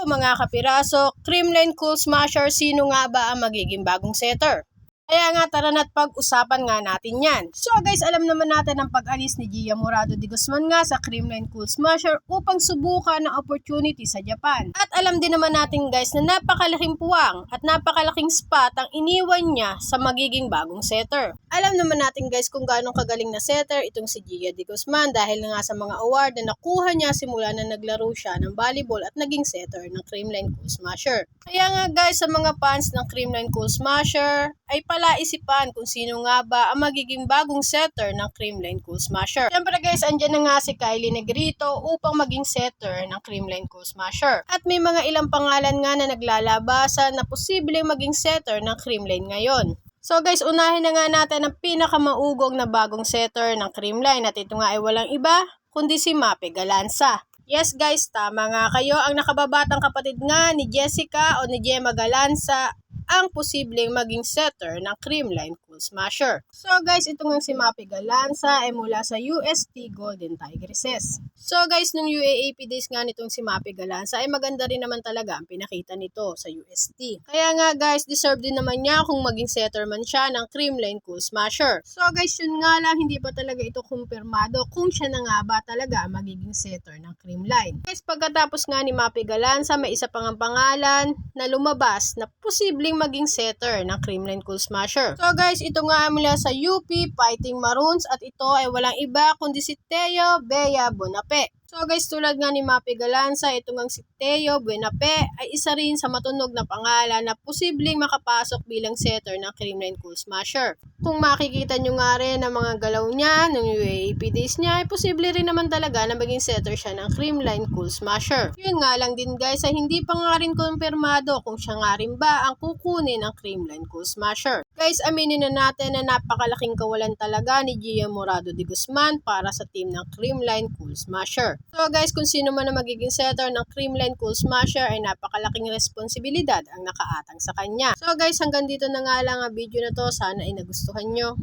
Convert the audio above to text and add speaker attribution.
Speaker 1: mga kapiraso, Creamline Cool Smasher, sino nga ba ang magiging bagong setter? Kaya nga tara na't pag-usapan nga natin yan. So guys, alam naman natin ang pag-alis ni Gia Morado de Guzman nga sa Creamline Cool Smasher upang subukan ng opportunity sa Japan. At alam din naman natin guys na napakalaking puwang at napakalaking spot ang iniwan niya sa magiging bagong setter. Alam naman natin guys kung gaano kagaling na setter itong si Gia de Guzman dahil nga sa mga award na nakuha niya simula na naglaro siya ng volleyball at naging setter ng Creamline Cool Smasher. Kaya nga guys, sa mga fans ng Creamline Cool Smasher ay palaisipan kung sino nga ba ang magiging bagong setter ng Creamline Cool Smasher. Siyempre guys, andyan na nga si Kylie Negrito upang maging setter ng Creamline Cool Smasher. At may mga ilang pangalan nga na naglalabasan na posibleng maging setter ng Creamline ngayon. So guys, unahin na nga natin ang pinakamaugong na bagong setter ng Creamline at ito nga ay walang iba kundi si Mape Galanza. Yes guys, tama nga kayo. Ang nakababatang kapatid nga ni Jessica o ni Gemma Galanza ang posibleng maging setter ng Creamline Cool Smasher. So guys, ito nga si Mape Galanza ay mula sa UST Golden Tigresses. So guys, nung UAAP days nga nitong si Mape Galanza ay maganda rin naman talaga ang pinakita nito sa UST. Kaya nga guys, deserve din naman niya kung maging setter man siya ng Creamline Cool Smasher. So guys, yun nga lang, hindi pa talaga ito kumpirmado kung siya na nga ba talaga magiging setter ng Creamline. Guys, pagkatapos nga ni Mape Galanza, may isa pang pangalan na lumabas na posibleng maging setter ng Creamline Cool Smasher. So guys, ito nga mula sa UP Fighting Maroons at ito ay walang iba kundi si Teo Bea Bonape. So guys, tulad nga ni Mape Galanza, ito nga si Teo Bonape ay isa rin sa matunog na pangalan na posibleng makapasok bilang setter ng Creamline Cool Smasher. Kung makikita nyo nga rin ang mga galaw niya nung UAAP days niya, ay posible rin naman talaga na maging setter siya ng Creamline Cool Smasher. Yun nga lang din guys, ay hindi pa nga rin kumpirmado kung siya nga rin ba ang kukunin ng Creamline Cool Smasher. Guys, aminin na natin na napakalaking kawalan talaga ni Gia Morado de Guzman para sa team ng Creamline Cool Smasher. So guys, kung sino man ang magiging setter ng Creamline Cool Smasher ay napakalaking responsibilidad ang nakaatang sa kanya. So guys, hanggang dito na nga lang ang video na to. Sana ay nagustuhan nyo.